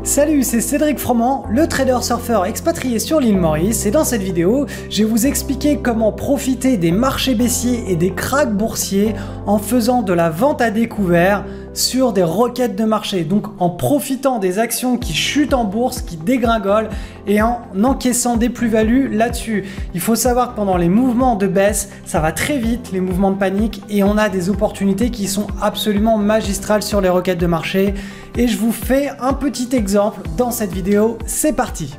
Salut, c'est Cédric Froment, le trader surfeur expatrié sur l'île Maurice, et dans cette vidéo, je vais vous expliquer comment profiter des marchés baissiers et des cracks boursiers en faisant de la vente à découvert sur des requêtes de marché, donc en profitant des actions qui chutent en bourse, qui dégringolent et en encaissant des plus-values là-dessus. Il faut savoir que pendant les mouvements de baisse, ça va très vite, les mouvements de panique, et on a des opportunités qui sont absolument magistrales sur les requêtes de marché. Et je vous fais un petit exemple dans cette vidéo, c'est parti.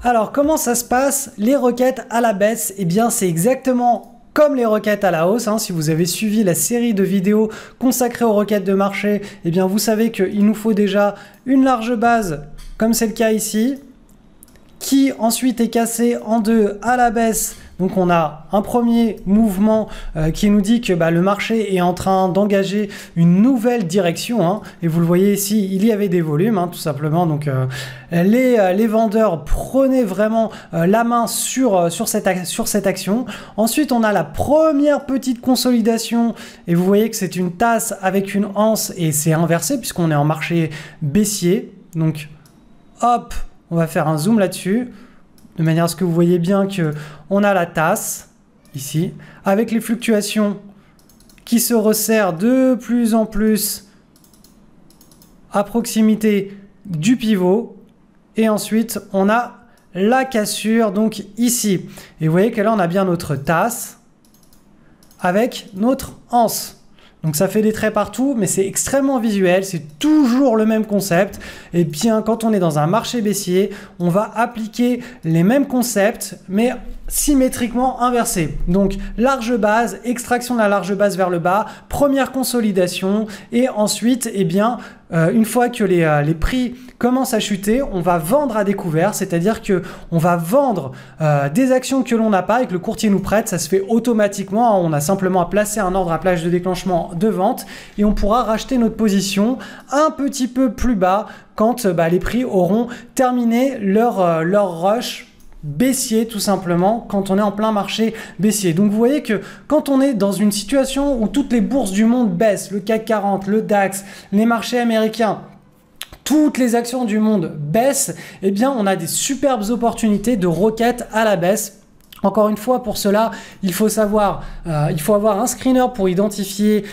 Alors comment ça se passe les requêtes à la baisse? Eh bien c'est exactement comme les requêtes à la hausse, Si vous avez suivi la série de vidéos consacrées aux requêtes de marché, eh bien vous savez qu'il nous faut déjà une large base, comme c'est le cas ici, qui ensuite est cassée en deux à la baisse. Donc on a un premier mouvement qui nous dit que le marché est en train d'engager une nouvelle direction. Et vous le voyez ici, il y avait des volumes, tout simplement. Donc les vendeurs prenaient vraiment la main sur cette action. Ensuite, on a la première petite consolidation. Et vous voyez que c'est une tasse avec une anse et c'est inversé puisqu'on est en marché baissier. Donc hop, on va faire un zoom là-dessus, de manière à ce que vous voyez bien qu'on a la tasse, ici, avec les fluctuations qui se resserrent de plus en plus à proximité du pivot. Et ensuite, on a la cassure, donc ici. Et vous voyez que là, on a bien notre tasse avec notre anse. Donc ça fait des traits partout, mais c'est extrêmement visuel, c'est toujours le même concept. Et bien quand on est dans un marché baissier, on va appliquer les mêmes concepts, mais symétriquement inversés. Donc large base, extraction de la large base vers le bas, première consolidation, et ensuite, une fois que les prix commencent à chuter, on va vendre à découvert, c'est-à-dire que on va vendre des actions que l'on n'a pas et que le courtier nous prête. Ça se fait automatiquement, on a simplement à placer un ordre à plage de déclenchement de vente et on pourra racheter notre position un petit peu plus bas quand les prix auront terminé leur rush baissier, tout simplement, quand on est en plein marché baissier. Donc vous voyez que quand on est dans une situation où toutes les bourses du monde baissent, le CAC 40, le DAX, les marchés américains, toutes les actions du monde baissent, eh bien on a des superbes opportunités de requêtes à la baisse. Encore une fois, pour cela, il faut avoir un screener pour identifier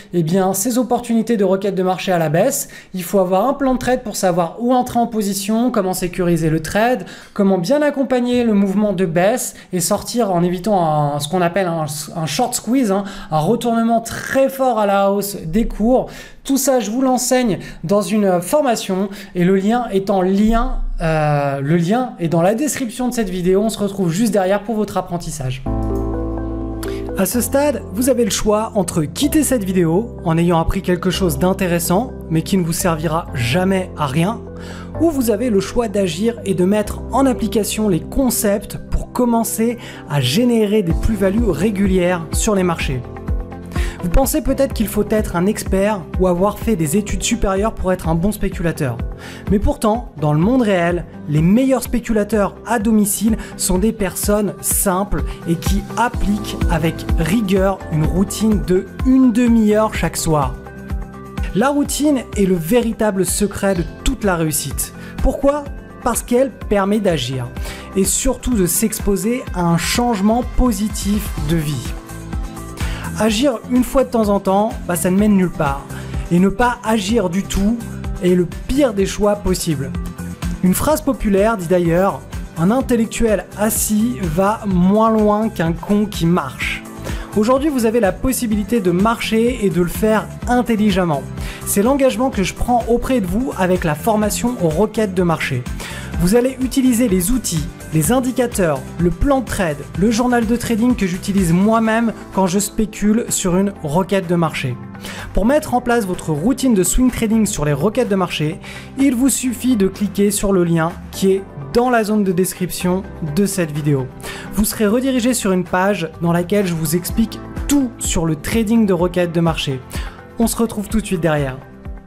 ces opportunités de requête de marché à la baisse. Il faut avoir un plan de trade pour savoir où entrer en position, comment sécuriser le trade, comment bien accompagner le mouvement de baisse et sortir en évitant ce qu'on appelle un short squeeze, un retournement très fort à la hausse des cours. Tout ça, je vous l'enseigne dans une formation et le lien est dans la description de cette vidéo. On se retrouve juste derrière pour votre apprentissage. À ce stade, vous avez le choix entre quitter cette vidéo en ayant appris quelque chose d'intéressant mais qui ne vous servira jamais à rien, ou vous avez le choix d'agir et de mettre en application les concepts pour commencer à générer des plus-values régulières sur les marchés. Vous pensez peut-être qu'il faut être un expert ou avoir fait des études supérieures pour être un bon spéculateur. Mais pourtant, dans le monde réel, les meilleurs spéculateurs à domicile sont des personnes simples et qui appliquent avec rigueur une routine de une demi-heure chaque soir. La routine est le véritable secret de toute la réussite. Pourquoi ? Parce qu'elle permet d'agir et surtout de s'exposer à un changement positif de vie. Agir une fois de temps en temps, ça ne mène nulle part. Et ne pas agir du tout est le pire des choix possibles. Une phrase populaire dit d'ailleurs « Un intellectuel assis va moins loin qu'un con qui marche ». Aujourd'hui, vous avez la possibilité de marcher et de le faire intelligemment. C'est l'engagement que je prends auprès de vous avec la formation aux requêtes de marché. Vous allez utiliser les outils, les indicateurs, le plan de trade, le journal de trading que j'utilise moi-même quand je spécule sur une requête de marché. Pour mettre en place votre routine de swing trading sur les requêtes de marché, il vous suffit de cliquer sur le lien qui est dans la zone de description de cette vidéo. Vous serez redirigé sur une page dans laquelle je vous explique tout sur le trading de requêtes de marché. On se retrouve tout de suite derrière.